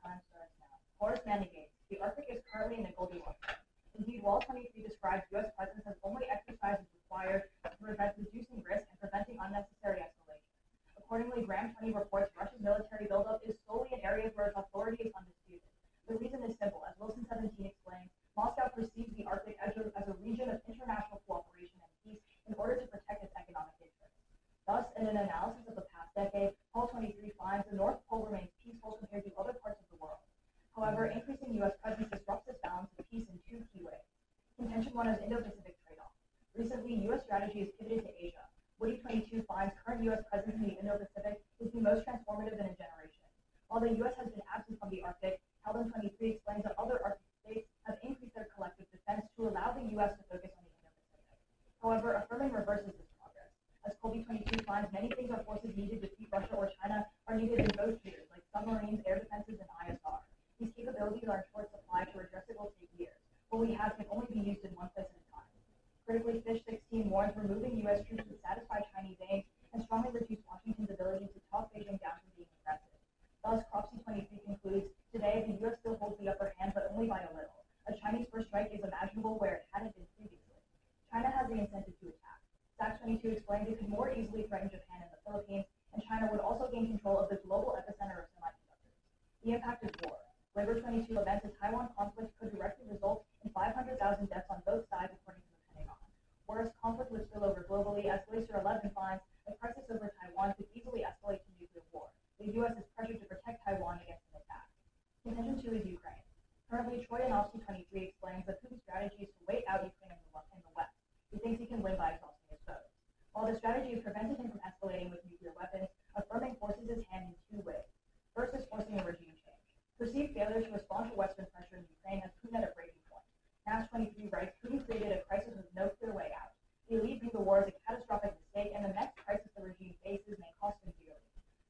time starts now. Horace Mann negates. The Arctic is currently in the Goldilocks zone. Indeed, Wall 23 describes U.S. presence as only exercise is required to prevent reducing risk and preventing unnecessary escalation. Accordingly, Graham 20 reports Russia's military buildup is solely in areas where its authority is undisputed. The reason is simple. As Wilson 17 explains, Moscow perceives the Arctic as a region of international cooperation and peace in order to protect its economic interests. Thus, in an analysis of the past decade, Paul 23 finds the North Pole remains peaceful compared to other parts of the world. However, increasing U.S. presence disrupts this balance of peace in two key ways. Contention one is Indo-Pacific trade-off. Recently, U.S. strategy has pivoted to Asia. Woody 22 finds current U.S. presence in the Indo-Pacific is the most transformative in a generation. While the U.S. has been absent from the Arctic, Calvin 23 explains that other Arctic states have increased their collective defense to allow the U.S. to focus on the Indo-Pacific. However, affirming reverses this progress. As Colby 22 finds, many things our forces needed to defeat Russia or China are needed in both spheres, like submarines, air defenses, and ISR. These capabilities are in short supply, to address it will take years. What we have can only be used in one place at a time. Critically, Fish 16 warns removing U.S. troops would satisfy Chinese aims and strongly reduce Washington's ability to talk Beijing down from being aggressive. Thus, Cropsey 23 concludes, today the U.S. still holds the upper hand, but only by a little. A Chinese first strike is imaginable where it hadn't been previously. China has the incentive to attack. Sachs 22 explains it could more easily threaten Japan and the Philippines, and China would also gain control of the global epicenter of semiconductors. The impact of war. Labor 22 laments the Taiwan conflict could directly result in 500,000 deaths on both sides, according to the Pentagon. Whereas conflict would spill over globally, as Glacier 11 finds, the crisis over Taiwan could easily escalate to nuclear war. The U.S. is pressured to protect Taiwan against an attack. Contention 2 is Ukraine. Currently, Troyanovsky 23 explains that Putin's strategy is to wait out Ukraine in the West. He thinks he can win by exhausting his foes. While the strategy has prevented him from escalating with nuclear weapons, affirming forces his hand in two ways. First is forcing a regime change. Perceived failure to respond to Western pressure in Ukraine has Putin at a breaking point. Nash 23 writes, Putin created a crisis with no clear way out. The elite view the war as a catastrophic mistake, and the next crisis the regime faces may cost him dearly.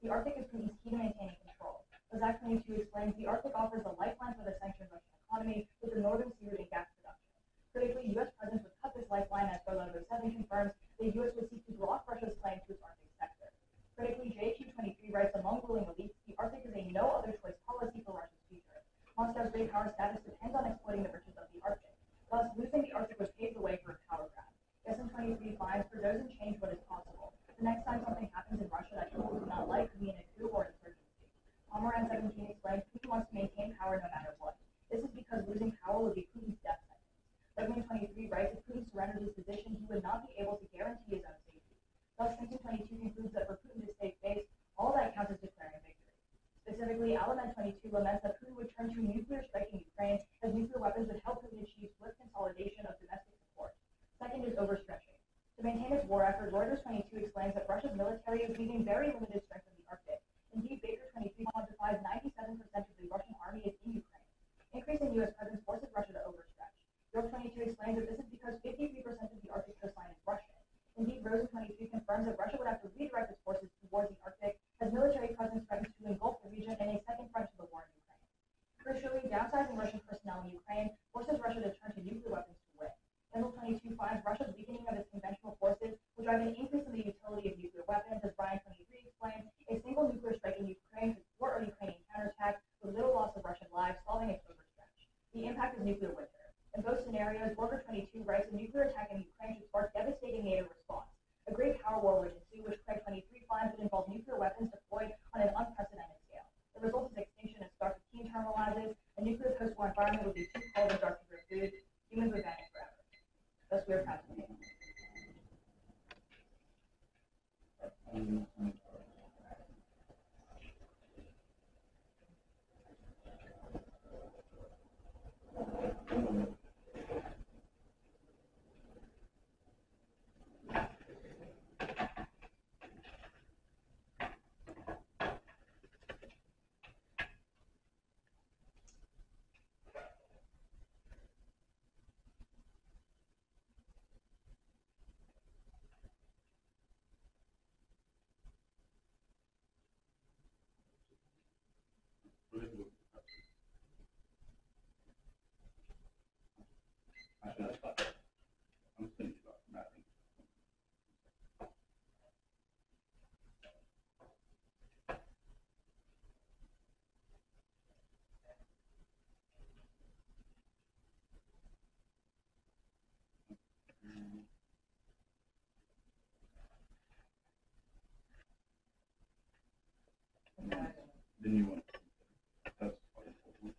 The Arctic is Putin's key to maintaining control. As Act 22 explains, the Arctic offers a lifeline for the sanctioned Russian economy with the northern sea route and gas production. Critically, U.S. presence would cut this lifeline, as Berlogo 7 confirms. The U.S. would seek to block Russia's claim to its Arctic sector. Critically, JQ23 writes, among ruling elites, the Arctic is a no-other-choice policy for Russia's future. Moscow's great power status depends on exploiting the riches of the Arctic. Thus, losing the Arctic would pave the way for a power grab. SM23 finds, for those who change what is possible. The next time something happens in Russia that people do not like could be in a coup or insurgency. Pomeran 17 explains, Putin wants to maintain power no matter what. This is because losing power would be Putin's death sentence. Redman 23 writes, if Putin surrendered his position, he would not be able to guarantee his own safety. Thus, Simpson 22 concludes that for Putin to stay face, all that counts is declaring victory. Specifically, Element 22 laments that Putin would turn to nuclear striking Ukraine, as nuclear weapons would help Putin achieve swift consolidation of domestic support. Second is overstretching. To maintain its war effort, Reuters 22 explains that Russia's military is leaving very limited strength in the Arctic. Indeed, Baker 23 quantifies 97% of the Russian army is in Ukraine. Increasing U.S. presence forces Russia to overstretch. York 22 explains that this is because 53% of the Arctic coastline is Russian. Indeed, Rosen 23 confirms that Russia would have to redirect its forces towards the Arctic, as military presence threatens to engulf the region in a second front to the war in Ukraine. Crucially, downsizing Russian personnel in Ukraine forces Russia to turn to nuclear weapons to win. Missile 22 finds Russia's weakening of its conventional forces will drive an increase in the utility of nuclear weapons, as Brian 23 explains. A single nuclear strike in Ukraine could thwart a Ukrainian counterattack with little loss of Russian lives, solving its overstretch. The impact is nuclear winter. In both scenarios, Borger 22 writes, a nuclear attack in Ukraine should spark devastating NATO response. A great power war would ensue, which Craig 23 finds would involve nuclear weapons deployed on an unprecedented scale. The result is extinction as Dr. Keen terminalizes. A nuclear post-war environment would be too cold and dark to grow food. Humans would vanish forever. Thus, we are proud to be. new one. That's quite important.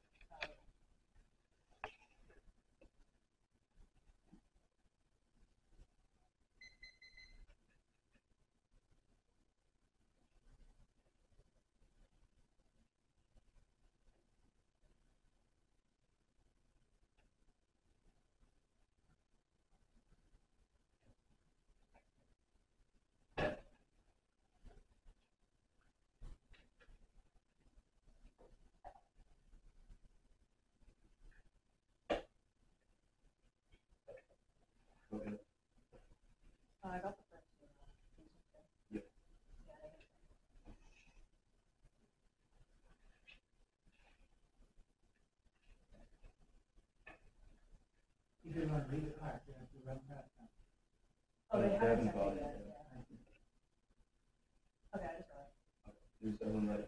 Okay. I got the first two. Yep. You didn't want to read it, all right, you have to run past that. Oh, they They haven't haven't sent got it it yet. yet. Yeah. Okay, I just read it. Is everyone ready?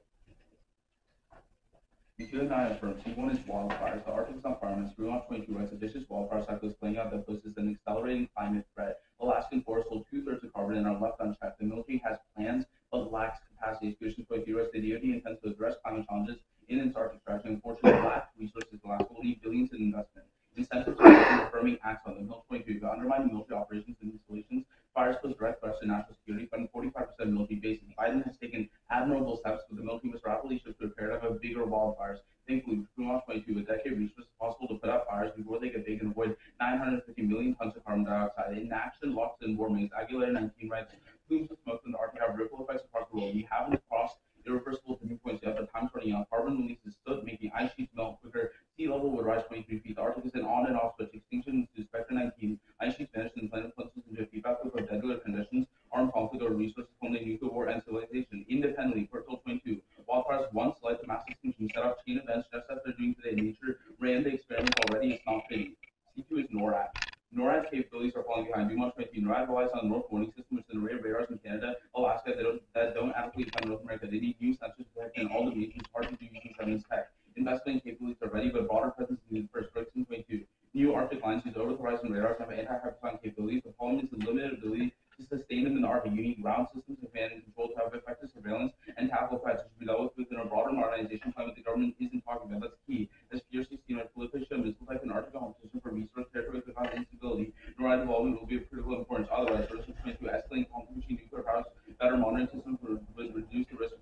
The Q&A affirms C1 is wildfires. The Arctic is on fire, and it's March 22 writes a vicious wildfire cycle is playing out that poses an accelerating climate threat. Alaskan forests hold 2/3 of carbon and are left unchecked. The military has plans but lacks capacity. Solutions 22 writes the DoD intends to address climate challenges in its Arctic strategy. Unfortunately, lack resources. Alaska will need billions in investment. Incentives are confirming acts on the Hill 22 to undermine military operations and installations. Fires pose direct threats to national security, funding 45% of military bases. Biden has taken admirable steps, but the military must rapidly shift to a paradigm of bigger wildfires. Thankfully, between March 22, a decade reached was possible to put out fires before they get big and avoid 950 million tons of carbon dioxide. Inaction locks in warming. Aguilera 19 writes, plumes of smoke in the Arctic have ripple effects across the world. We haven't crossed irreversible tipping points yet, but time's running out. Carbon releases stood, making ice sheets melt quicker. Sea level would rise 23 feet. The Arctic is an on and off switch. Extinction to Spectre 19. Ice sheets vanish and the planet plunges into a feedback loop of deadlier conditions, armed conflict over resources, only nuclear war, and civilization. Independently, Portal 22. Wildfires once led to mass extinction, set off chain events just as they're doing today. Nature ran the experiment already. It's not fitting. C2 is NORAD. NORAD's capabilities are falling behind. Dumont 22. NORAD relies on the North Warning System, which is an array of radars in Canada, Alaska that don't adequately find North America. They need new sensors to detect in all the regions. Hard to do using Siemens tech. Investment capabilities are ready, but broader presence is needed first. Breakthrough 22. New Arctic lines use over-the-horizon radars have anti-hypersonic capabilities, but following is a limited ability to sustain them in the Arctic. You need ground systems, command and control to have effective surveillance and tackle threats, which should be dealt with within a broader modernization plan that the government isn't talking about. That's key. As Pier 16 are politically show missile type and Arctic competition for resource territory with cause instability, NORAD involvement will be of critical importance. Otherwise, Russia 22 escalating conflict between nuclear powers, better monitoring systems would reduce the risk of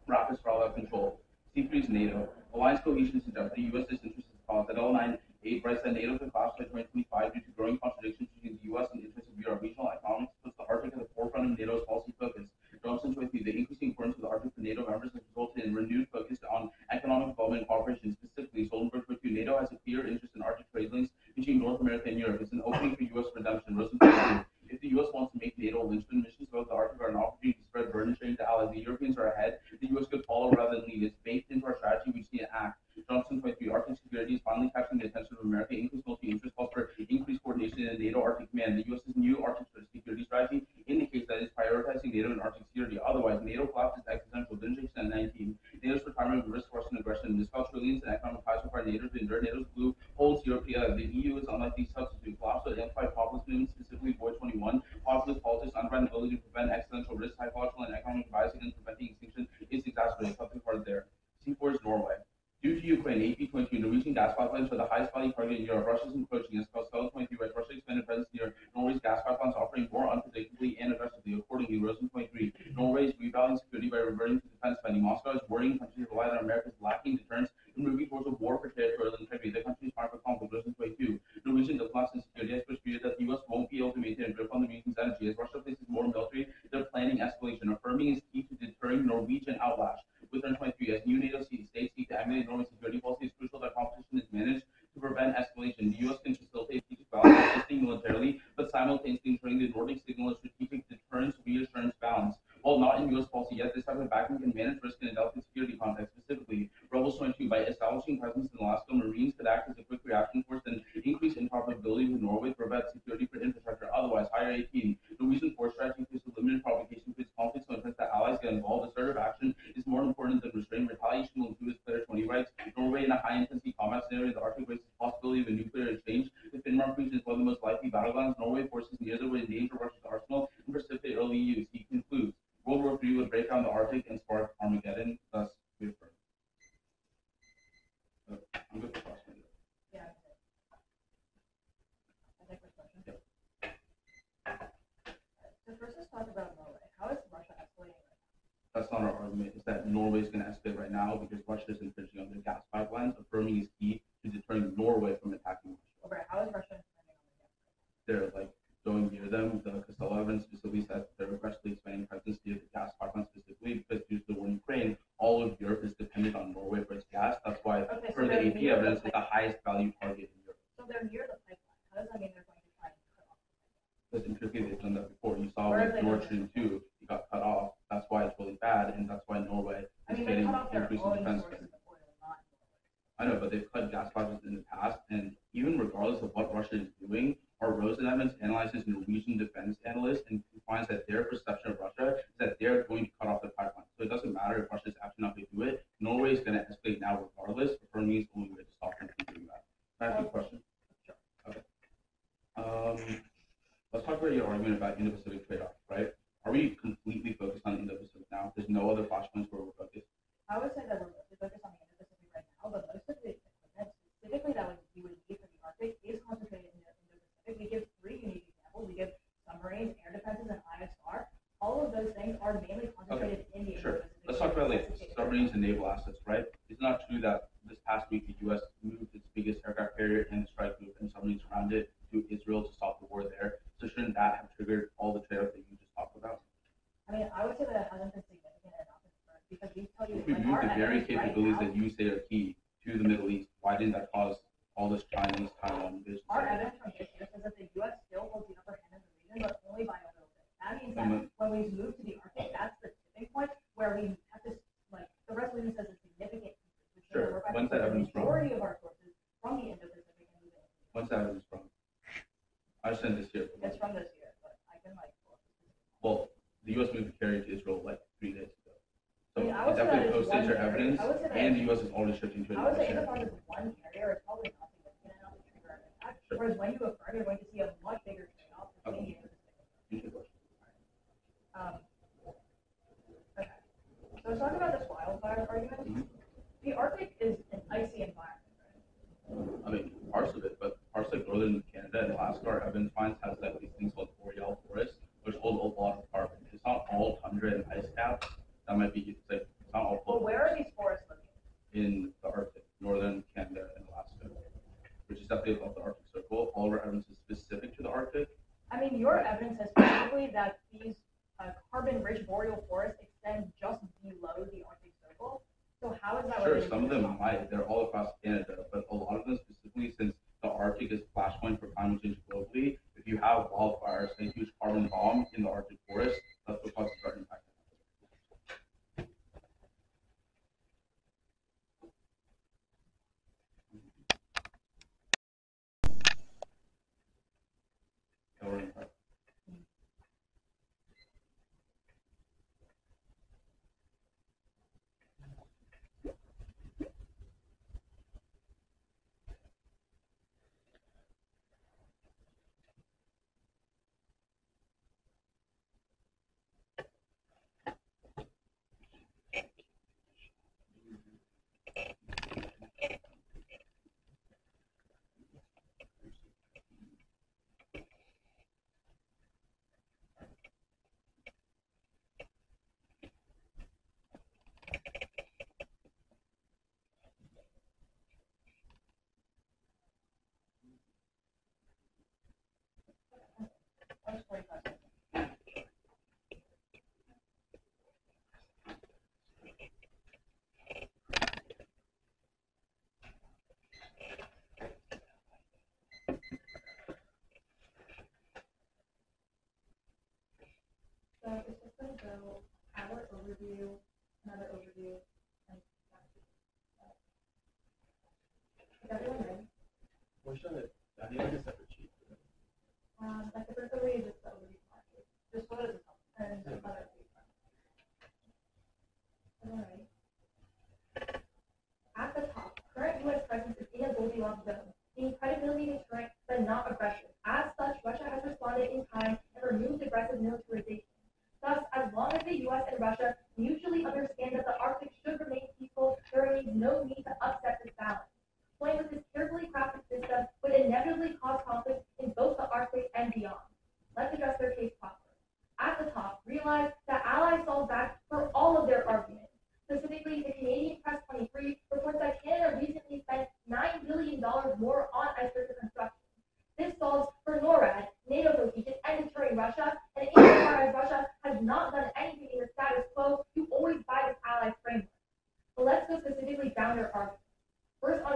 rapid sprawl out of control. C3 is NATO. Alliance cohesion suggests the U.S. disinterest is caused. At L98 writes that NATO could collapse by 2025 due to growing contradictions between the U.S. and the interests of Europe. Regional economics puts the Arctic at the forefront of NATO's policy focus. Johnson 23, the increasing importance of the Arctic for NATO members has resulted in renewed focus on economic development and cooperation. Specifically, Stoltenberg 22, NATO has a clear interest in Arctic trade links between North America and Europe. It's an opening for U.S. redemption. Rosen 22, if the U.S. wants to make NATO a linchpin, missions throughout the Arctic are an opportunity to spread burden sharing to allies. The Europeans are ahead. The U.S. could follow rather than lead. It's baked into our strategy. We see an act. Johnson 23, Arctic security is finally catching the attention of America. Increased military interest calls for increased coordination in NATO Arctic Command. The U.S.'s new Arctic security strategy indicates that it's prioritizing NATO and Arctic security. Otherwise, NATO collapse is existential. Didn't 19. NATO's retirement would risk Russian aggression. This costs trillions in economic ties require NATO to endure. NATO's glue holds Europe together. The EU is unlike these substitutes. Collapse would amplify populist movements, specifically Boy 21. Populist politics, unrun ability to prevent existential risk, psychological and economic bias against preventing extinction is exacerbated. Something hard there. C4 is Norway. Due to Ukraine, AP-22, Norwegian gas pipelines are the highest value target in Europe. Russia's encroaching as Costello 23 writes, Russia expanded presence near Norway's gas pipelines, offering more unpredictably and aggressively. Accordingly, Rosen 23, Norway is revaluing security by reverting to defense spending. Moscow is worrying countries rely on America's lacking deterrence and moving towards a war for territorial integrity. The country is primed for conflict. Rosen 22, Norwegian diplomats and security experts fear that the U.S. won't be able to maintain a grip on the region's energy. As Russia faces more military, they're planning escalation. Affirming is key to deterring Norwegian outlash. Within 23, as new NATO states seek to emulate Norway's security policy, it's crucial that competition is managed to prevent escalation. The U.S. can facilitate strategic balance, assisting militarily, but simultaneously ensuring the Nordic signal a strategic deterrence reassurance balance. While not in U.S. policy yet, this type of backing can manage risk in a delicate security context. Specifically, Rebels 22, by establishing presence in Alaska, Marines could act as a quick reaction force and increase interoperability with Norway to provide security for infrastructure. Otherwise, higher 18, Norwegian force strategy faces limited provocation for its conflicts so intense that allies get involved. Assertive action is more important than restraint. Retaliation will include, as Player 20 writes, Norway in a high-intensity combat scenario in the Arctic raises the possibility of a nuclear exchange. The Finnmark region is one of the most likely battlegrounds. Norway forces near there would endanger Russia's arsenal and precipitate early use. He concludes, World War III would break down the Arctic and spark Armageddon. Thus, we affirm. Russia is infringing on their gas pipelines, affirming is key to deterring Norway from attacking Russia. Okay, how is Russia spending on the gas? They're like going near them. The Costello evidence specifically says they're aggressively expanding presence near the gas pipeline specifically because due to the war in Ukraine, all of Europe is dependent on Norway for its gas. That's why, per the AP evidence, it's the highest value target in Europe. So they're near the pipeline. How does that mean they're going to try and cut off? Because in Turkey, they've done that before. You saw with Nord Stream 2, it got cut off. That's why it's really bad, and that's why Norway is getting increasing defense spending. I know, but they've cut gas pipelines in the past, and even regardless of what Russia is doing, our Rosen Evans analyzes Norwegian defense analysts and finds that their perception of Russia is that they're going to cut off the pipeline. So it doesn't matter if Russia is actually not going to do it. Norway is going to escalate now regardless. But for me, it's the only way to stop them from doing that. Can I ask you a question? Sure. Okay. Let's talk about your argument about Indo-Pacific trade-off, right? Are we completely focused on Indo-Pacific now? There's no other flashpoints where we're focused. I would say that we're mostly focused on the Indo-Pacific right now, but most of the equipment specifically that we would need for the Arctic is concentrated in the Indo-Pacific. We give three unique examples. We give submarines, air defenses, and ISR. All of those things are mainly concentrated in the Indo-Pacific. Let's talk about like submarines and naval assets, right? It's not true that this past week the U.S. moved its biggest aircraft carrier and the strike group and submarines around it to Israel to stop the war there. So shouldn't that have triggered all the trade-offs that you just talked about? I mean, I would say that it hasn't been significant enough at first because we tell you if we moved the very capabilities that you say are key to the Middle East, why didn't that cause all this Chinese, Taiwan business? Our evidence from this year says that the U.S. still holds the upper hand in the region, but only by a little bit. That means that when we move to the Arctic, that's the tipping point where we have to, like, the resolution says a significant increase. Sure. When's that evidence from? The majority of our sources from the Indo-Pacific and moving. When's that evidence from? I sent this here. It's from this year, but I can, like, well, the U.S. moved the carrier to Israel like 3 days ago. So I mean, it's definitely posted your evidence, and the U.S. is already shifting to I would say if it's one carrier, it's probably not significant enough to trigger an impact. Sure. Whereas when you affirm, you're going to see a much bigger trade-off between the Indo-Pacific. Okay. So let's talk about this wildfire argument. Mm-hmm. The Arctic is an icy environment, right? I mean, parts of it, but parts like northern Canada and Alaska, our evidence finds has like these things called boreal forests, which hold a lot of carbon. It's not all tundra and ice caps. That might be, it's like, it's not all. Well, where are these forests located? In the Arctic, northern Canada and Alaska, which is definitely above the Arctic Circle. All of our evidence is specific to the Arctic. I mean, your evidence says specifically that these carbon-rich boreal forests extend just below the Arctic Circle. So how is that? Sure, some of them might. They're all across Canada, but a lot of them specifically, since the Arctic is flashpoint for climate change globally, if you have wildfires, a huge carbon bomb in the Arctic forest, that's what causes our impact. So it's just going to go our overview, another overview, and is everyone ready? Or should it? I need like a separate sheet. Like the first overview is just the overview part. Just what is it? And the other overview part. Everyone ready? At the top, current U.S. presence is in a Goldilocks zone, being credibility deterrent but not aggressive. As such, Russia has responded in kind and removed aggressive militarization. Thus, as long as the U.S. and Russia mutually understand that the Arctic should remain peaceful, there remains no need to upset this balance. Playing with this carefully crafted system would inevitably cause conflict in both the Arctic and beyond.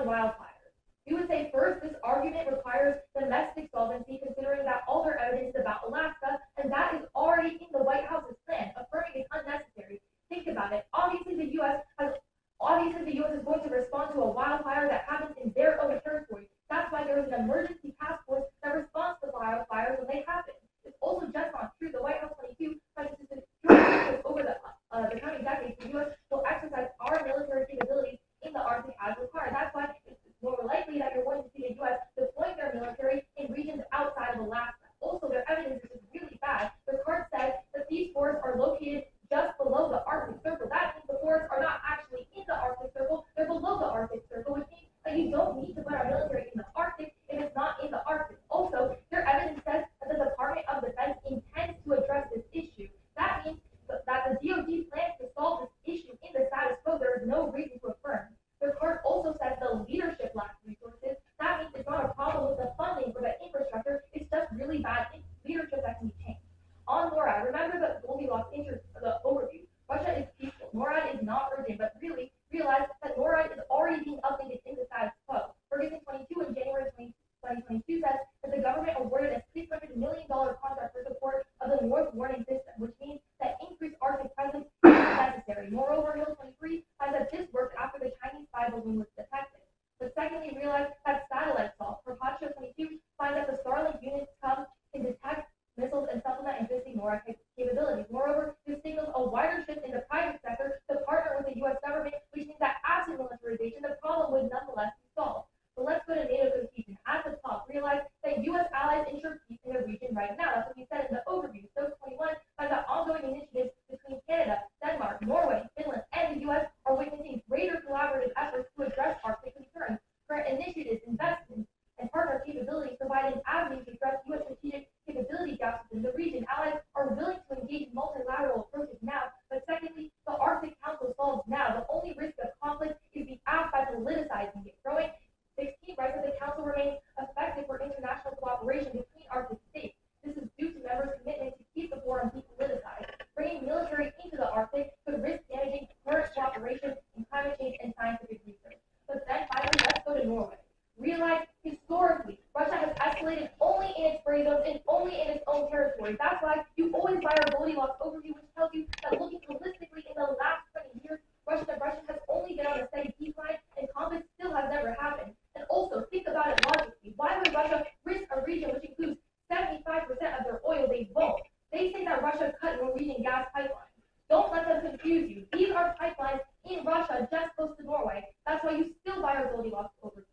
wildfires. We would say first, this argument requires domestic solvency, considering that all their evidence is about Alaska, and that is already in the White House's plan. Affirming is unnecessary. Think about it. Obviously, the U.S. is going to respond to a wildfire that happens in their own territory. That's why there is an emergency task force that responds to wildfires when they happen. It's also just not true. The White House 22 tries to secure over the coming decades. The U.S. will exercise our military capabilities in the Arctic as required. That's why it's more likely that you're going to see the U.S. deploying their military in regions outside of Alaska. Also, their evidence is really bad. Their card says that these forests are located just below the Arctic Circle. That means the forests are not actually in the Arctic Circle, they're below the Arctic Circle, which means that you don't need to put our military in the Arctic if it's not in the Arctic. Also, their evidence says that the Department of Defense intends to address this issue. That means that the DoD plans to solve this issue in the status quo. There is no reason to affirm. Their card also says the leadership lacks resources. That means it's not a problem with the funding for the infrastructure, it's just really bad leadership that can be changed. On NORAD, remember the Goldilocks the overview. Russia is peaceful. NORAD is not urgent, but really realize that NORAD is already being updated in the status quo. Ferguson 22 in January 2022 says that the government awarded a $600 million contract for support of the North Warning System, which means that increased Arctic presence is necessary. Moreover, Hill 23 finds that this worked after the Chinese spy balloon was detected. But secondly, realize that satellite assault. Propacho 22 finds that the Starlink units can detect missiles and supplement existing NORAD capabilities. Moreover, this signals a wider shift in the private sector to partner with the U.S. government, which means that absent militarization, the problem would nonetheless be solved. But let's go to NATO cohesion. At the top, realize that U.S. allies ensure peace in the region right now. That's what we said in the overview. So 21 finds that ongoing initiatives between Canada, Denmark, Norway, Finland, and the U.S. are witnessing greater collaborative efforts to address Arctic concerns. Current initiatives, investments, and partner capabilities provide an avenue to address U.S. strategic capability gaps in the region. Allies are willing to engage in multilateral approaches now, but secondly, the Arctic Council solves now. The only risk of conflict is the act by politicizing it. Growing 16 writes that the Council remains effective for international cooperation between Arctic states. This is due to members' commitment to keep the forum depoliticized. Bringing military into the Arctic could risk damaging current cooperation in climate change and scientific research. But then finally, let's go to Norway. Realize historically, Russia has escalated only in its gray zones and only in its own territory. That's why you always buy our Goldilocks overview, which tells you that looking holistically in the last 20 years, Russian aggression has only been on a steady decline, and conflict still has never happened. And also, think about it logically. Why would Russia risk a region which includes 75% of their oil they won't? They say that Russia cut Norwegian gas pipelines. Don't let them confuse you. These are pipelines in Russia just close to Norway. That's why you still buy our Goldilocks overview.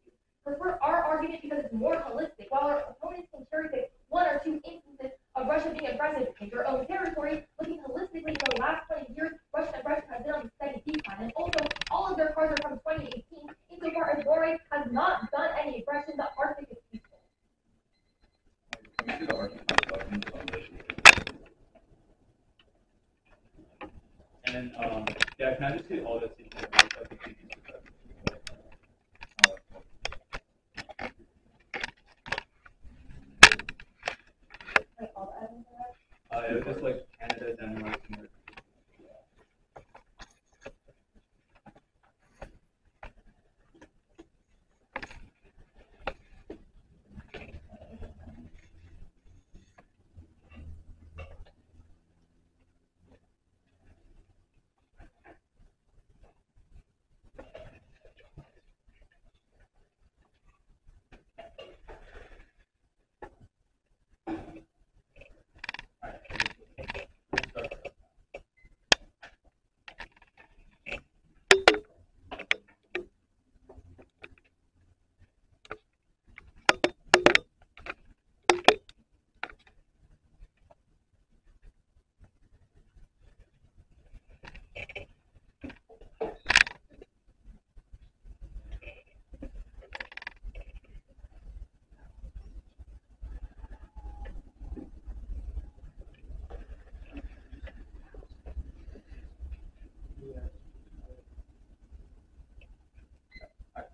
Prefer our argument because it's more holistic. While our opponents can cherry pick one or two instances of Russia being aggressive in their own territory, looking holistically in the last 20 years, Russian aggression has been on a steady decline. And also, all of their cards are from 2018. Insofar as Norway has not done any aggression, the Arctic is peaceful. Let me see the Arctic questions on this. And then, yeah, can I just see all the CPs? All the evidence are It was just like Canada, Denmark, and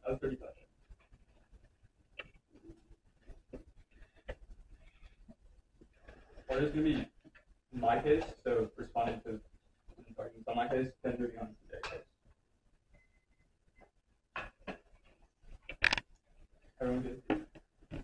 I was pretty touched. Or there's going to be my case, so responding to arguments on my case, then moving on to their case. Everyone good?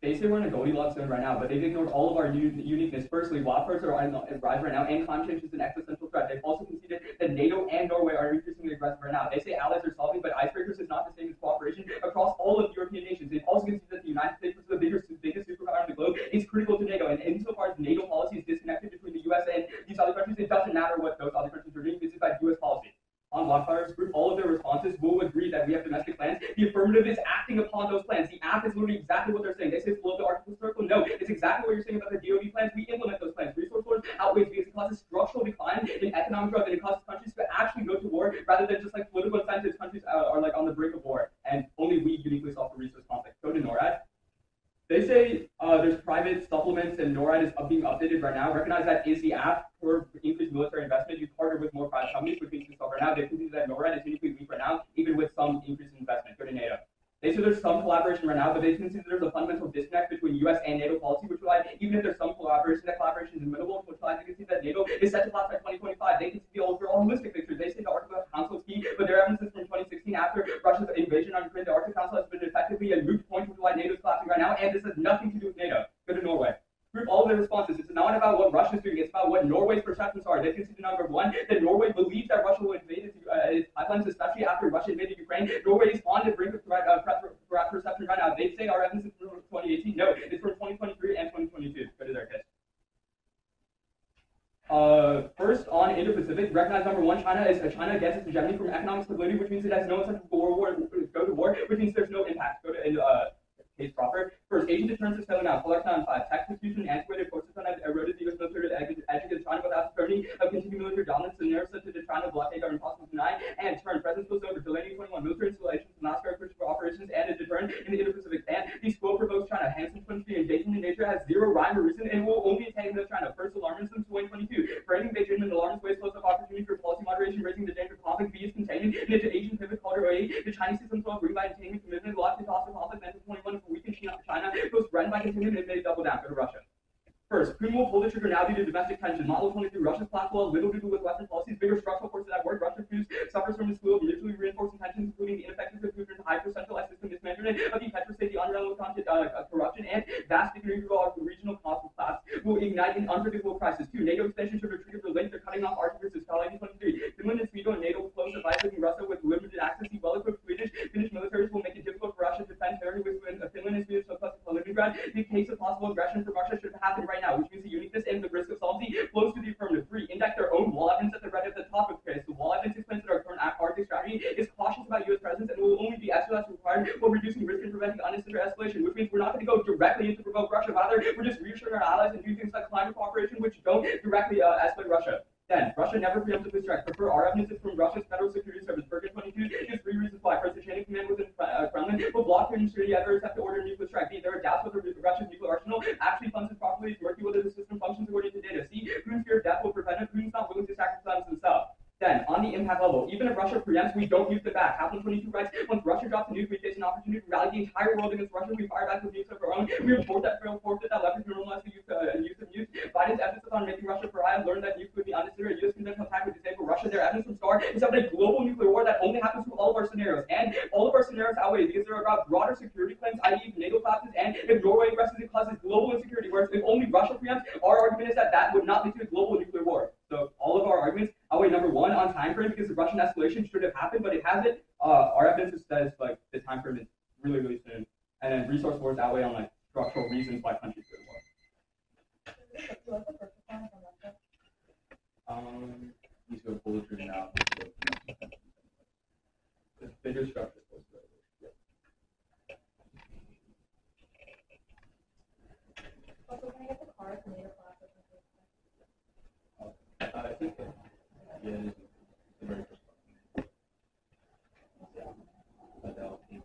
They say we're in a Goldilocks zone right now, but they've ignored all of our uniqueness. Firstly, wildfires are on the rise right now, and climate change is an existential threat. They've also conceded that NATO and Norway are increasingly aggressive right now. They say allies are solving, but icebreakers is not the same as cooperation across all of European nations. They've also conceded that the United States, which is the biggest superpower in the globe, is critical to NATO. And insofar as NATO policy is disconnected between the U.S. and these other countries, it doesn't matter what those other countries are doing. This is about U.S. policy. On wildfires, group all of their responses will agree that we have domestic plans. The affirmative is acting upon those plans. The app is literally exactly what they're saying. They say below the Arctic Circle. No, it's exactly what you're saying about the DoD plans. We implement those plans. Resource wars outweighs because it causes structural decline in economic growth, and it causes countries to actually go to war rather than just like political incentives. Countries are like on the brink of war, and only we uniquely solve the resource conflict. Go to NORAD. They say there's private supplements and NORAD is being updated right now. Recognize that is the app for increased military investment. You partner with more private companies, which means right now they concede that NORAD is uniquely weak right now, even with some increase in investment. Go to NATO. They say there's some collaboration right now, but they concede there's a fundamental disconnect between U.S. and NATO policy, which will even if there's some collaboration, that collaboration is minimal, which will they concede that NATO is set to collapse by 2025. They concede the overall holistic picture. They say the Arctic Council is key, but their evidence is from 2016 after Russia's invasion on Ukraine. The Arctic Council has been effectively a moot point, which is why NATO is collapsing right now, and this has nothing to do with NATO. Go to Norway. Group all of their responses. It's not about what Russia's doing, it's about what Norway's perceptions are. They concede number one, that Norway believes that Russia will invade its pipelines, especially after Russia invaded Ukraine. Norway is on the brink of threat perception right now. They say our evidence is from 2018. No, it's from 2023 and 2022. Go to their case. First, on Indo-Pacific, recognize number one, China gets its hegemony from economic stability, which means it has no incentive to go to war, which means there's no impact. Go to case proper. First, Asian deterrence is failing out. Collection on tax confusion, antiquated forces on eroded the U.S. military to educate China without security of continued military dominance, and narrow such to the China blockade are impossible to deny, and turn presence goes over delaying 21 military installations, NASCAR for operations, and a deterrent in the Indo-Pacific. And these quote provokes China. Hence, 2023 engagement in nature has zero rhyme or reason, and will only attain the China. First, alarmism since 2022. Framing Beijing in alarmist ways close up opportunity for policy moderation, raising the danger of conflict. B is containment into Asian pivot culture. A, the Chinese system 12 green by attaining commitment, lost the cost of conflict, and 21 for weakened China. Goes threatened by continuing and may double down. Go to Russia. First, Putin will pull the trigger now due to domestic tension. Model 23, Russia's platform, little to do with Western policies, bigger structural forces at work. Russia suffers from a slew of mutually reinforcing tensions, including the ineffectiveness of Putin's hyper-centralized system mismanagement of the petrostate, the unreliable corruption, and vast degree of regional conflict class will ignite an unpredictable crisis. Two, NATO extension should retreat the link. They're cutting off Arctic versus Calais 23. Finland and Sweden and NATO will close the isolating Russia with limited access. The well-equipped Finnish militaries will make it difficult for Russia to defend territory with Finland and Sweden plus Kaliningrad. The case of possible aggression from Russia should happen right now, which means the uniqueness and the risk of solvency flows to the affirmative. Three, index their own wall evidence at the top of the case. The wall evidence explains that our current Arctic strategy is cautious about U.S. presence and will only be exercised required for reducing risk and preventing unnecessary escalation, which means we're not going to go directly into provoke Russia. Rather, we're just reassuring our allies and doing things like climate cooperation, which don't directly escalate Russia. Then, Russia never preemptively strikes. Prefer our evidence is from Russia's Federal Security Service. Bergen 22 gives three reasons why. First, the chain of command within Kremlin will block Finnish security ever accept the order of nuclear strike. B, there are doubts whether Russia's nuclear arsenal actually functions properly. It's murky whether the system functions according to data. C, Putin's fear of death will prevent it. Putin's not willing to sacrifice himself. Then, on the impact level, even if Russia preempts, we don't use them back. Kaplan 22 writes, once Russia drops a nuke, we face an opportunity to rally the entire world against Russia. We fire back with nukes of our own. We report that leverage normalize the use of nukes. Biden's emphasis on making Russia pariah learned that nukes would be unnecessary. U.S. conventional attack would disable Russia. Their evidence from STAR is about a global nuclear war that only happens through all of our scenarios. And all of our scenarios outweigh because they're about broader security claims, i.e. NATO collapses, and if Norway aggresses, it causes global insecurity. Whereas if only Russia preempts, our argument is that would not lead to a global nuclear war. So all of our arguments outweigh number one on time frame because the Russian escalation should have happened, but it hasn't. Our evidence says like the time frame is really, really soon. And then resource wars outweigh on like structural reasons why countries go to war. He's going to pull the trigger now. The bigger structure. Also, can I get the cards and later class? I think so. Yeah, it is the very first one. But that'll be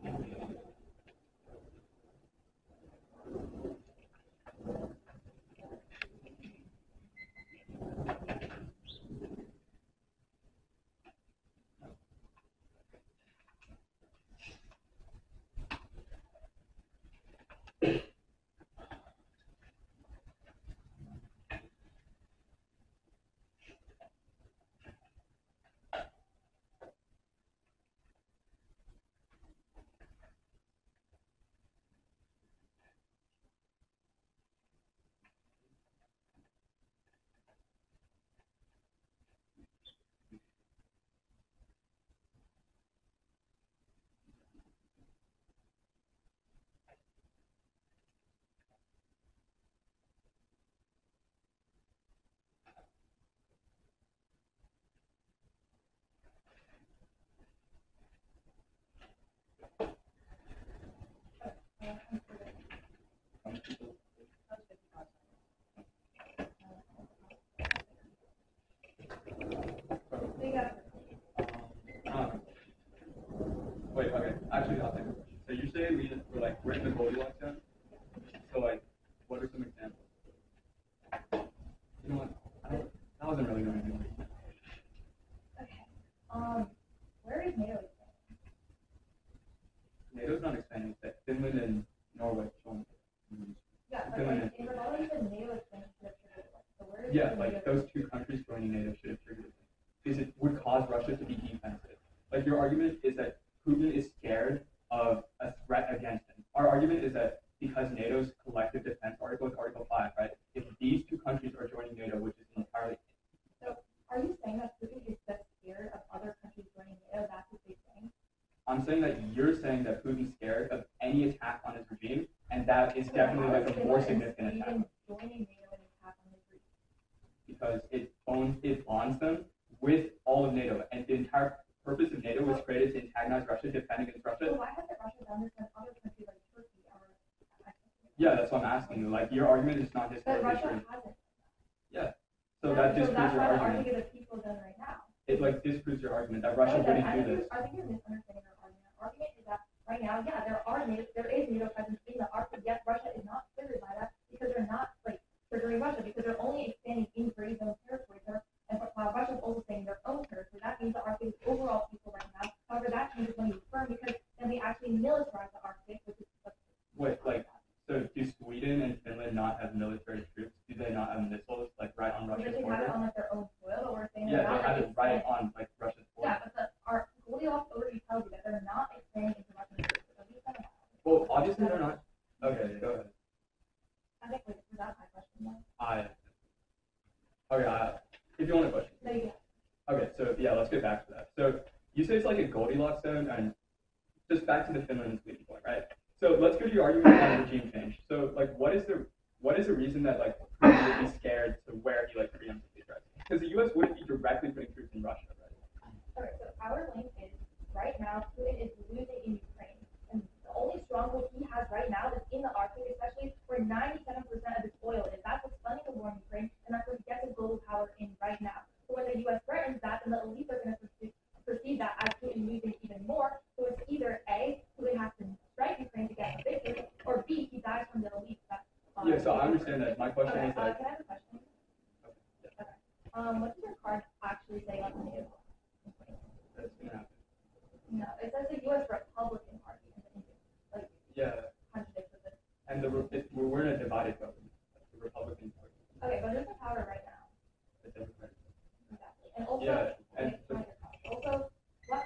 Actually, I'll take a question. So you say we're in the Goldilocks zone. So like, what are some examples? You know what? That wasn't really going to do it. Okay. Where is NATO expanding? NATO's not expanding. It's that Finland and Norway joined. Yeah, but Finland. in regarding to NATO expansion should have triggered what? So where is Yeah, the like NATO? those two countries joining NATO should have triggered it. Because it would cause Russia to be defensive. Like your argument is that Putin is scared of a threat against him. Our argument is that because NATO's collective defense article is Article 5, right? If these two countries are joining NATO, which is entirely. So are you saying that Putin is just scared of other countries joining NATO? That's what they're saying? I'm saying that you're saying that Putin's scared of any attack on his regime, and that is definitely like a more significant attack. Joining NATO and attack on his regime. Because it bonds them with all of NATO, and the entire purpose of NATO was created to antagonize Russia, defend against So Russia. why hasn't Russia done this when other countries like Turkey are? Yeah, that's what I'm asking you. Like your argument is not But historically Russia true. hasn't. Yeah. So that disproves that's your why the argument. argument that people are done right now. It like disproves your argument that Russia No, wouldn't I do think this. I think you're misunderstanding our argument. Our argument is that right now, yeah, there is NATO presence in the Arctic. Yes, Russia is not triggered by that because they're not like triggering Russia because they're only expanding in gray zone territory. And while Russia's also saying their own territory, that means the Arctic is overall peaceful right now. However, that changes when you confirm because then they actually militarize the Arctic, which is Wait, like, so do Sweden and Finland not have military troops? Do they not have missiles like right on Russia's they have it border? on like their own soil, or we're saying Yeah, they're not they have like it right expanding. on like Russia's border. Yeah, but our Goldilocks already tells you that they're not expanding into Russian territory. Well, obviously they're not. Okay, go ahead. I think was that my question though? If you want a question. No, you Okay, so yeah, let's get back to that. So you say it's like a Goldilocks zone, and just back to the Finland and Sweden point, right? So let's go to your argument on regime change. So like, what is the reason that like Putin would be scared to where he like preemptively threats? Because the U.S. wouldn't be directly putting troops in Russia, right? Okay, so our link is right now Putin is losing in Ukraine, and the only stronghold he has right now is in the Arctic, especially where 97% of his oil is. That's what's funding the war in Ukraine, and that's where he gets his global power in right now. So when the U.S. threatens that, then the elites are going to perceive that as Putin losing even more. So it's either A, Putin has to strike Ukraine to get a victory, or B, he dies from the elites. Yeah, so I understand that. My question is like. Can I have a question? Okay. What does your card actually say on the news? That's gonna happen. No, it says the U.S. Republican Party, like Yeah. contradicts with it. And we're in a divided government. The Republican Party. Okay, but who's in power right now? The Democratic. Exactly. And also, Yeah, and also, what?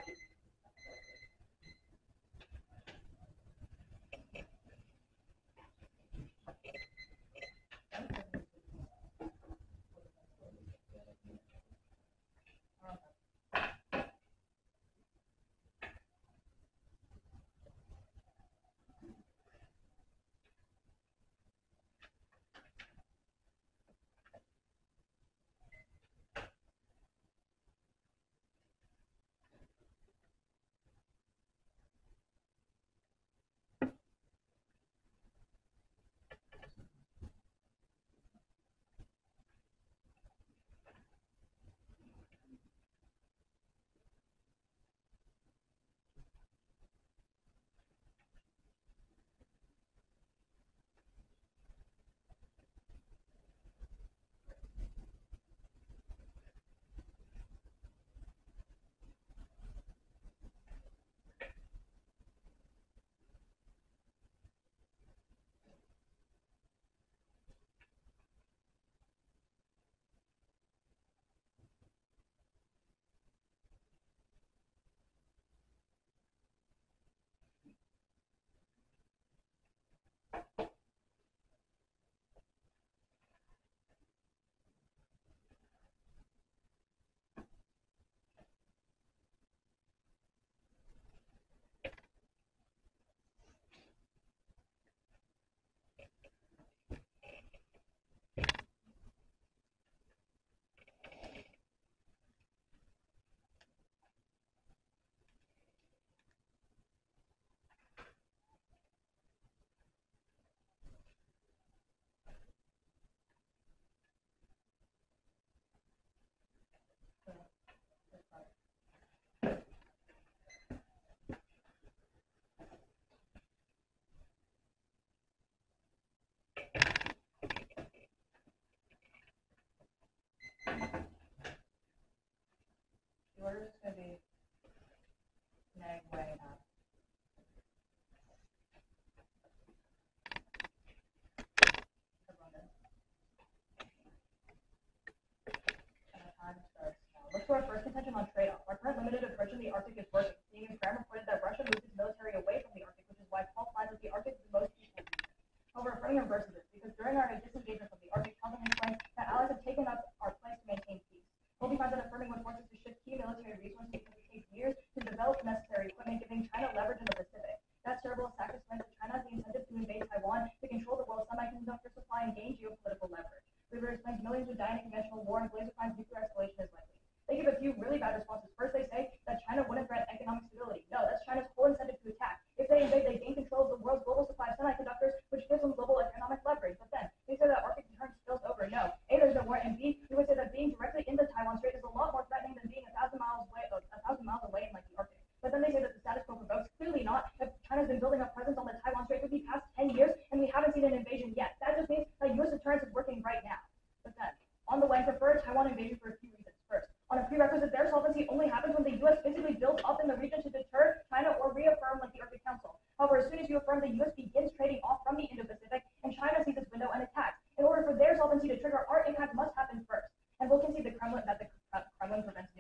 China's been building up presence on the Taiwan Strait for the past 10 years, and we haven't seen an invasion yet. That just means that U.S. deterrence is working right now. But then, on the way, prefer a Taiwan invasion for a few reasons. First, on a prerequisite, their solvency only happens when the U.S. physically builds up in the region to deter China or reaffirm like the Arctic Council. However, as soon as you affirm, the U.S. begins trading off from the Indo-Pacific, and China sees this window and attacks. In order for their solvency to trigger, our impact must happen first. And we'll concede the Kremlin prevents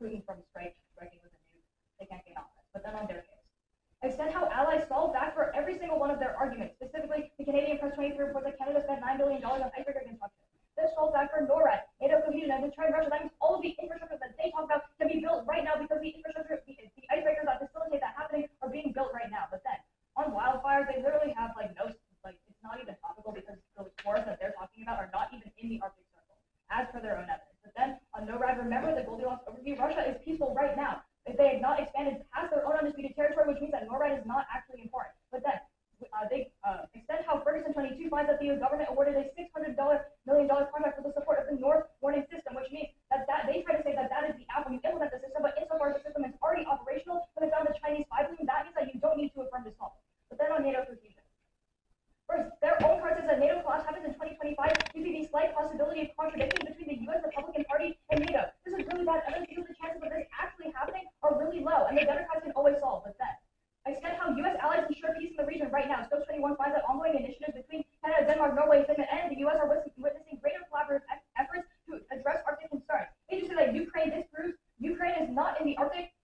Putin from striking with a nuke. They can't get on this. But then on their case, extend how allies fall back for every single one of their arguments. Specifically, the Canadian Press 23 reports that Canada spent $9 billion on icebreaker construction. This falls back for NORAD, NATO cohesion, and deterring Russia. That means all of the infrastructure that they talk about can be built right now because the infrastructure, the icebreakers that facilitate that happening are being built right now. But then, on wildfires, they literally have it's not even topical because the wars that they're talking about are not even in the Arctic Circle, as per their own evidence. But then, on NORAD, remember the Goldilocks overview, Russia is peaceful right now. If they have not expanded past their own undisputed territory, which means that NORAD is not actually important. But then, they extend how Ferguson 22 finds that the U.S. government awarded a $600 million contract for the support of the North Warning System, which means that they try to say that is the app when you implement the system, but insofar as the system is already operational, when they found the Chinese spy balloon, that means that you don't need to affirm this solve. But then on NATO cohesion. First, their own card says that NATO collapse happens in 2025 due to the slight possibility of contradiction between the U.S. Republican Party and NATO. This is really bad evidence because the chances of this actually happening are really low, and the Democrats can always solve. But then, extend how U.S. allies ensure peace in the region right now. Stokes 21 finds that ongoing initiatives between Canada, Denmark, Norway, Finland, and the U.S. are witnessing greater collaborative efforts to address Arctic concerns. They just say that Ukraine, this proves Ukraine is not in the Arctic.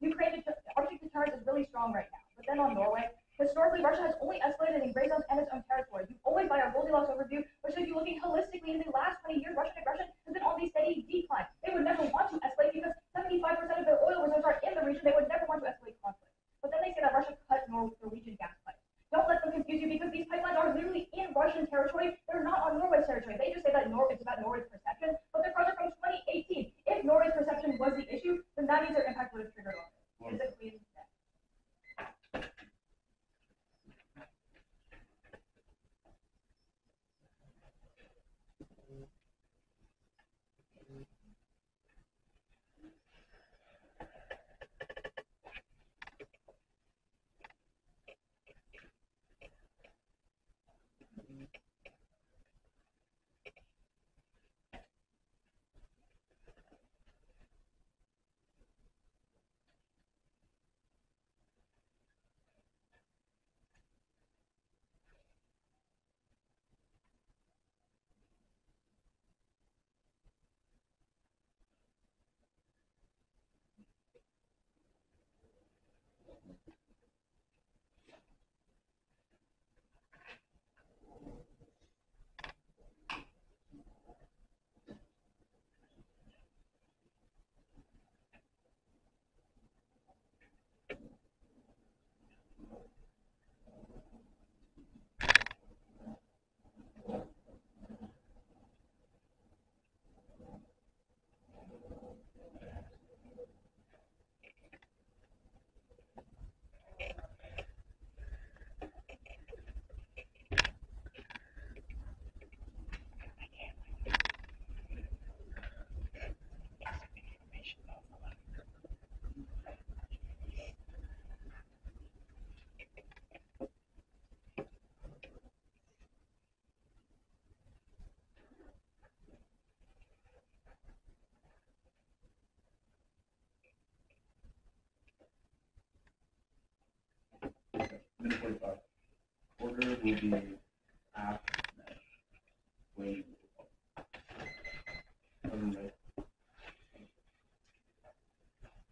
Arctic deterrence is really strong right now. But then on Norway, historically, Russia has only escalated in gray zones and its own territory. You always buy our Goldilocks overview, which shows you looking holistically in the last 20 years, Russian aggression has been on the steady decline. They would never want to escalate because 75% of their oil reserves are in the region. They would never want to escalate conflict. But then they say that Russia cut Norwegian gas pipes. Don't let them confuse you because these pipelines are literally in Russian territory. They're not on Norway's territory. They just say that it's about Norway's perception, but their project from 2018. If Norway's perception was the issue, then that means their impact would have triggered on it. Is it clean? Minute 45. Order will be after waiting.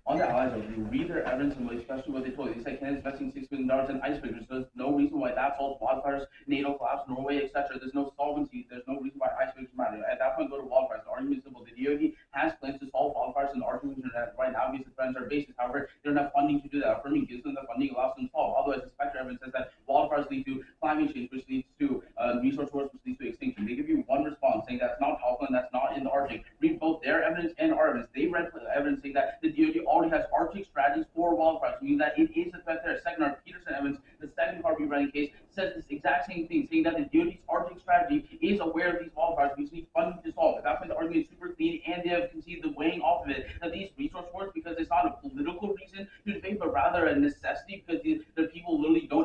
On the allies overview, read their evidence and especially what they told you. They said Canada's investing $6 billion in icebreakers. There's no reason why that solves wildfires, NATO collapse, Norway, etc. There's no solvency. There's no reason why icebreakers matter. At that point, go to wildfires. The argument is simple. The DoD has plans to solve wildfires in the Arctic region right now because the plans are basis. However, they don't have funding to do that. Affirming gives them the funding, allows them to solve. Otherwise, the spectre evidence says that wildfires lead to climate change, which leads to resource wars, which leads to extinction. They give you one response saying that's not topical and that's not in the Arctic. Read both their evidence and our evidence. They read evidence saying that the DoD already has Arctic strategies for wildfires, meaning that it is a threat there. Second, our Peterson evidence, the second part we read in case, says this exact same thing, saying that the DoD's Arctic strategy is aware of these wildfires, which need funding to solve. At that point, the argument is super clean, and they have conceded the weighing off of it, that these resource wars, because it's not a political reason to debate, but rather a necessity, because the people literally don't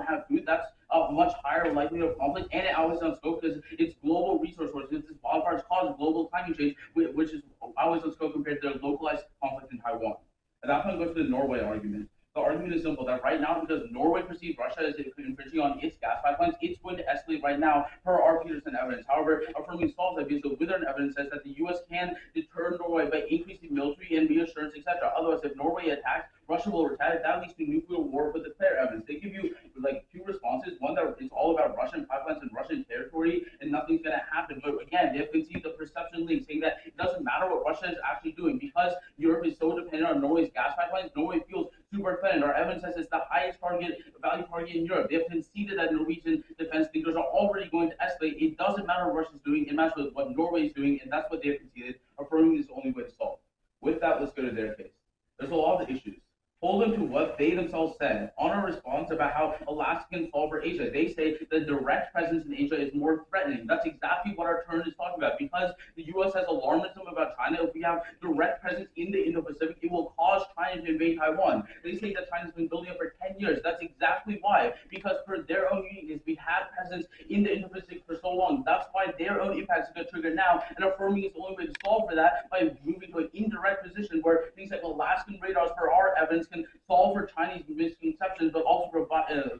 high likelihood of conflict, and it always on scope because it's global resource sources. This wildfires cause global climate change, which is always on scope compared to their localized conflict in Taiwan. At that point, goes to the Norway argument. The argument is simple that right now, because Norway perceives Russia as infringing on its gas pipelines, it's going to escalate right now per our Peterson evidence. However, affirming solves that because the Withern evidence says that the U.S. can deter Norway by increasing military and reassurance, etc. Otherwise, if Norway attacks, Russia will retaliate. That leads to nuclear war with the clear evidence. They give you like two responses. One that it's all about Russian pipelines and Russian territory, and nothing's going to happen. But again, they have conceived the perception link, saying that it doesn't matter what Russia is actually doing because Europe is so dependent on Norway's gas pipelines. Norway feels super threatened. Our evidence says it's the highest value target in Europe. They have conceded that Norwegian defense thinkers are already going to escalate. It doesn't matter what Russia's doing. It matters what Norway is doing, and that's what they have conceded. Affirming is the only way to solve. With that, let's go to their case. There's a lot of issues. Hold them to what they themselves said on a response about how Alaska can solve for Asia. They say the direct presence in Asia is more threatening. That's exactly what our turn is talking about. Because the U.S. has alarmism about China, if we have direct presence in the Indo-Pacific, it will cause China to invade Taiwan. They say that China's been building up for 10 years. That's exactly why. Because for their own uniqueness, we had presence in the Indo-Pacific for so long. That's why their own impacts are going to trigger now. And affirming is the only way to solve for that by moving to an indirect position where things like Alaskan radars for our evidence can solve for Chinese misconceptions, but also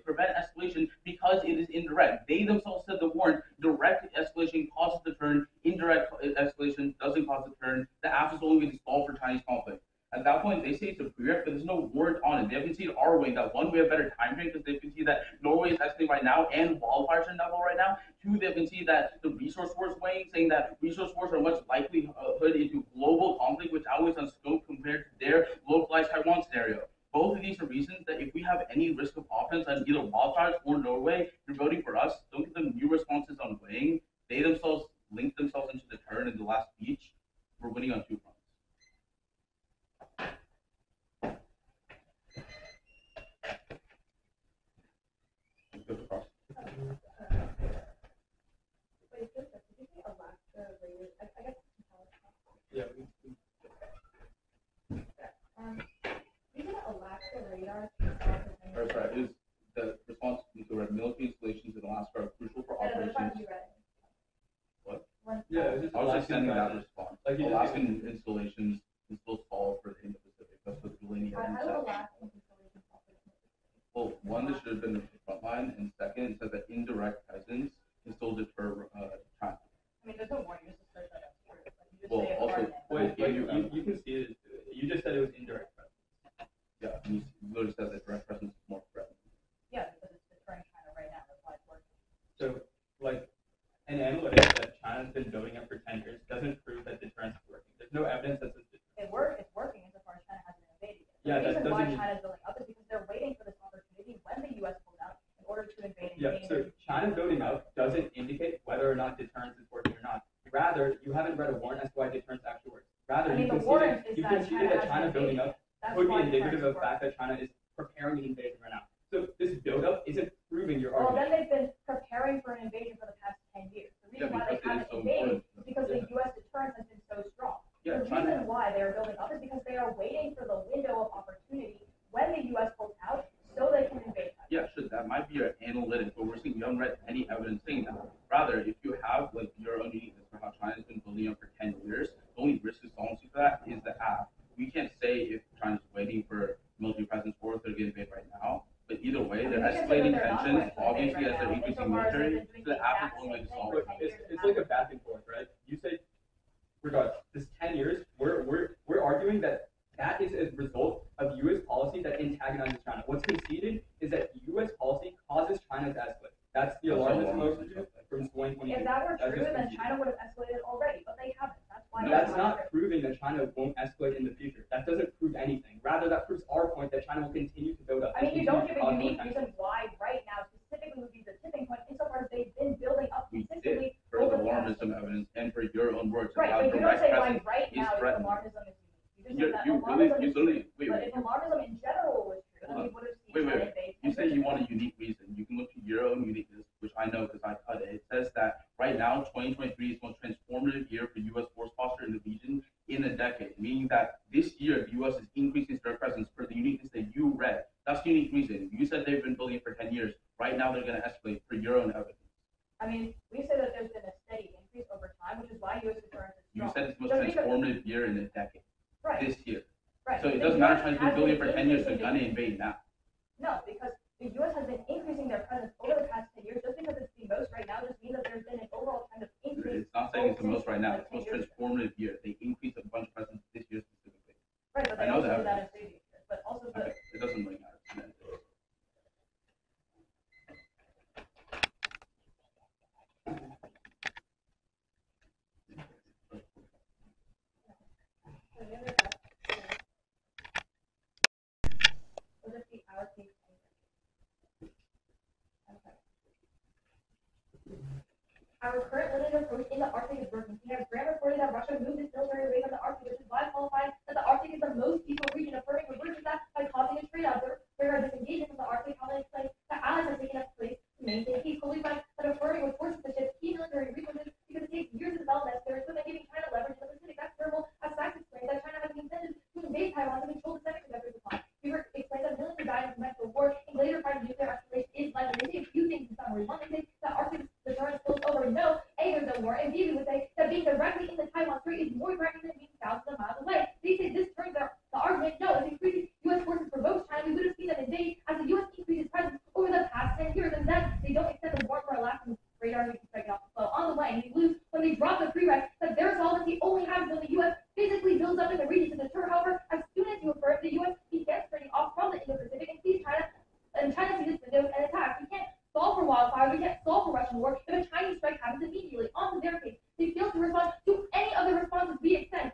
prevent escalation because it is indirect. They themselves said the warrant, direct escalation causes the turn, indirect escalation doesn't cause the turn. The app is the only way to solve for Chinese conflict. At that point, they say it's a prereq, but there's no warrant on it. They have conceded our way that one, we have better time frame because they've conceded that Norway is escalating right now and wildfires are in that level right now. Two, they've conceded that the resource wars weighing, saying that resource wars are much likelihood into global conflict, which always on scope compared to their localized Taiwan scenario. Both of these are reasons that if we have any risk of offense on either wildfires or Norway, you're voting for us. Don't give them new responses on weighing. They themselves linked themselves into the turn in the last speech. We're winning on 2 fronts. Go to cross. Yeah. Alaska radar. That's right. Is the response to military installations in Alaska are crucial for operations. What? Yeah, I was just sending that response. Like Alaskan installations can still solve for the Indo-Pacific. That's what Delaney had said. Well, one, this should have been the front line, and second, it says that indirect presence can still deter China. I mean, there's no warning. This is first that up here. You just Well, say it's also, hard. wait, you can see it. You just said it was indirect. Yeah, and you literally says that direct presence is more threatening. Yeah, because it's deterring China right now. That's why it's working. So, like, an analytic that China's been building up for 10 years doesn't prove that deterrence is working. There's no evidence that it's It's working insofar as China hasn't invaded yet. Yeah, The that reason why doesn't mean- China's building up is because they're waiting for this opportunity when the U.S. pulls out in order to invade. Yeah, so China building up doesn't indicate whether or not deterrence is working or not. Rather, you haven't read a warrant as to why deterrence actually works. Rather, I mean, you the warrant is conceded that that China building up That's could be why indicative of deterrence the fact that China is preparing an invasion right now. So this buildup isn't proving your Well, argument. then they've been preparing for an invasion for the past 10 years. The reason why they because it is haven't so invaded important. is because the U.S. deterrence has been so strong. Yeah, The reason why they're building up is because they are waiting for the window of opportunity when the U.S. pulls out so they can invade us. Yeah, sure, that might be your analytic, but we're seeing you haven't read any evidence saying that. Rather, if you have like your own uniqueness for how China's been building up for 10 years, the only risk of solvency for that is the app. We can't say if China's waiting for military presence or if they're getting invaded right now. But either way, they're escalating tensions, obviously, as they're increasing military. So the app is the only way to solve it. It's like a back and forth, right? You say, regardless, this 10 years, we're arguing that is a result of U.S. policy that antagonizes China. What's conceded is that U.S. policy causes China to escalate. That's the alarmist motion from 2022. If that were true, then China would have escalated already, but they haven't. That's why. That's not proving that China won't escalate in the future. That doesn't prove anything. Rather, that proves our point that China will continue to build up. I mean, you don't give a unique reason why right now specifically would be the tipping point insofar as they've been building up We did consistently for the over the alarmism evidence and for your own words. Right, about but you don't direct say why presence right is now is threatening. alarmism is unique. You You just said that literally, alarmism is unique. wait, But if alarmism in general was true, then we would have seen China invade. You say you want a unique reason. You can look to your own uniqueness, which I know because I cut it. It says that right now, 2023 is the most transformative year for U.S. force posture in the region in a decade, meaning that this year, the U.S. is increasing its direct presence for the uniqueness that you read. That's the unique reason. You said they've been building it for 10 years. Right now, they're going to escalate for your own evidence. I mean, we say that there's been a steady increase over time, which is why U.S. deterrence is You strong. said it's the most Just because- transformative year in a decade. Right. This year. Right. So it The doesn't matter US China's has been building it been for 10 years, so increasing China invade now. No, because the U.S. has been increasing their presence over the past 10 years. Just because it's the most right now just means that there's been an overall trend of increase. It's not saying it's the most right now. Like It's the most 10 years ago. transformative year. They increased a bunch of presence this year specifically. Right, but I they know also that. did that in previous years. But also the Okay, it doesn't really matter. Will this be our case? Okay. Our current limited approach in the Arctic is working. We have Graham reported that Russia moved its military away from the Arctic, which is why qualifying that the Arctic is the most peaceful region, affirming reverses that by causing a trade out there. During our disengagement from the Arctic, Holland explained that allies have taken up place to maintain peace, fully by that affirming with forces to shift key military resources because it takes years to develop necessary equipment, giving China leverage in the Pacific. That's terrible. As Sachs explained that China has intended to invade Taiwan to control the semiconductor supply. Weaver explained that millions of died in conventional war and later find nuclear escalation is likely. They say a few things in summary. One, they say that Arctic deterrence spills over. No, A, there's no war, and B, we would say that being directly in the Taiwan Strait is more threatening than being thousands of miles away. They say this turns the argument. No, if increasing U.S. forces provokes China, we would have seen them invade as the U.S. increases presence over the past 10 years, and then they don't extend the war for a lasting radar we can strike it off the flow. On the way, and we lose when they drop the prereq that their solvency only happens when the U.S. physically builds up in the region to deter. However, as soon as you affirm, the U.S. begins turning off from the Indo-Pacific and sees China, and China sees its windows and attacks. We can't solve for wildfires, we can't solve for Russian war if a Chinese strike happens immediately. On to their case, they fail to respond to any of the responses we extend.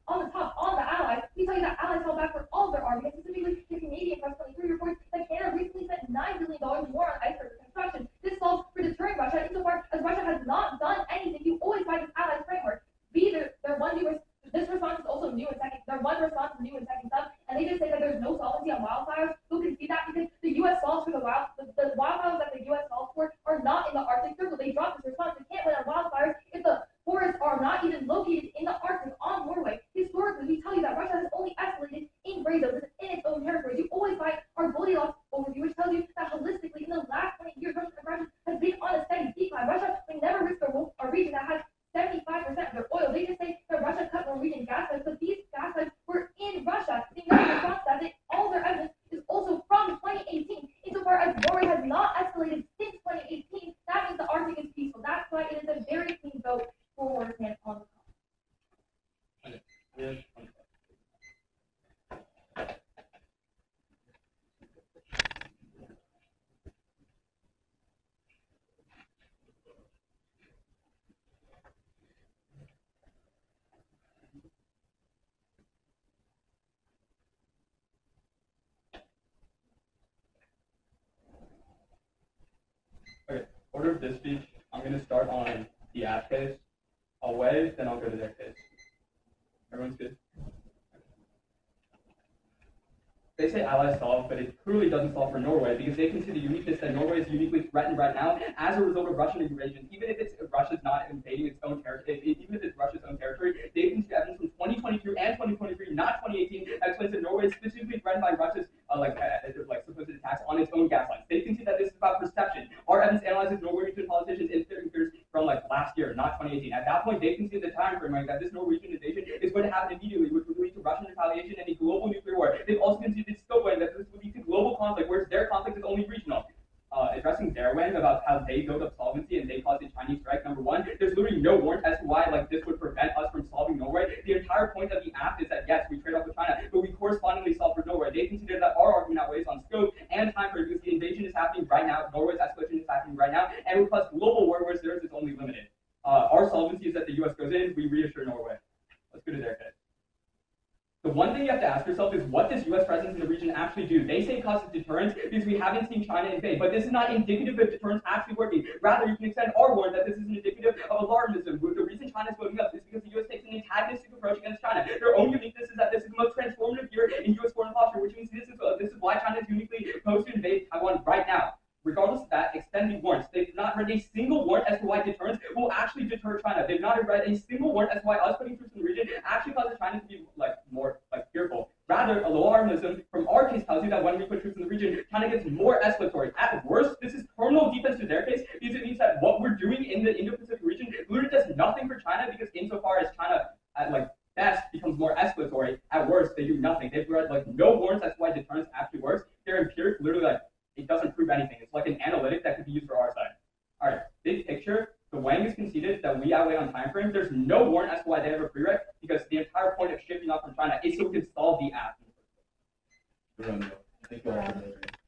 On the top, on the allies, we tell you that allies fell back for all of their arguments. Specifically, the Canadian Press 23 reports that Canada recently spent $9 billion more on iceberg construction. This solves for deterring Russia insofar as Russia has not done anything. You always find this allies framework. B, their one new this response is also new and second. Their one response is new and second sub, and they just say that there's no solvency on wildfires. Who can see that? Because the U.S. solves for the wildfires that the U.S. solves for are not in the Arctic Circle. They drop this response. They can't win on wildfires if the forests are not even located in the Arctic on Norway. Historically, we tell you that Russia has only escalated in gray zones in its own territories. You always find our Goldilocks overview, which tells you that holistically, in the last 20 years, Russian aggression has been on a steady decline. Russia may never risk a region that has 75% of their oil. They just say that Russia cut Norwegian gas pipes, but these gas pipes were in Russia. The American response to that, all their evidence is also from 2018. Insofar as Norway has not escalated since 2018, that means the Arctic is peaceful. That's why it is a very clean vote for Horace Mann on the Okay, order of this speech, I'm going to start on the app case. I'll wave, then I'll go to their case. Everyone's good? They say allies solve, but it clearly doesn't solve for Norway because they can see the uniqueness that Norway is uniquely threatened right now as a result of Russian invasion. Even if Russia's not invading its own territory, even if it's Russia's own territory, they can see evidence from 2022 and 2023, not 2018, that explains that Norway is specifically threatened by Russia's supposed attacks on its own gas lines. They can see that this is about perception. Our evidence analyzes Norwegian politicians and figures from last year, not 2018. At that point, they can see the time frame that this Norwegian invasion is going to happen immediately, which would lead to Russian retaliation and a global nuclear war. They've also conceived it's still going that this would lead to global conflict, whereas their conflict is only regional. Addressing their wing about how they build up solvency and they caused a Chinese strike, number one, there's literally no warrant as to why this would prevent us from solving Norway. The entire point of the app is that yes, we trade off with China, but we correspondingly solve for Norway. They consider that our argument outweighs on scope and time frame because the invasion is happening right now, Norway's escalation is happening right now, and would cause global war, whereas theirs is only limited. Our solvency is that the U.S. goes in, we reassure Norway. Let's go to their case. The one thing you have to ask yourself is what does U.S. presence in the region actually do? They say it causes deterrence because we haven't seen China invade, but this is not indicative of deterrence actually working. Rather, you can extend our warrant that this is indicative of alarmism. The reason China is voting up is because the U.S. takes an antagonistic approach against China. Their own uniqueness is that this is the most transformative year in U.S. foreign posture, which means this is why China is uniquely posed to invade Taiwan right now. Regardless of that, extend the warrants. They've not read a single warrant as to why deterrence will actually deter China. They've not read a single warrant as to why us putting troops in the region actually causes China to be more fearful. Rather, alarmism from our case tells you that when we put troops in the region, China gets more escalatory. At worst, this is terminal defense to their case because it means that what we're doing in the Indo-Pacific region literally does nothing for China because insofar as China, at like best, becomes more escalatory, at worst, they do nothing. They've read like no warrants as to why deterrence actually works. They're empiric, literally like it doesn't prove anything. It's like an analytic that could be used for our side. All right, big picture. The Wang is conceded that we outweigh on time frame. There's no warrant as to why they have a prereq because the entire point of shifting off from China is so we can solve the app. Thank you all for listening.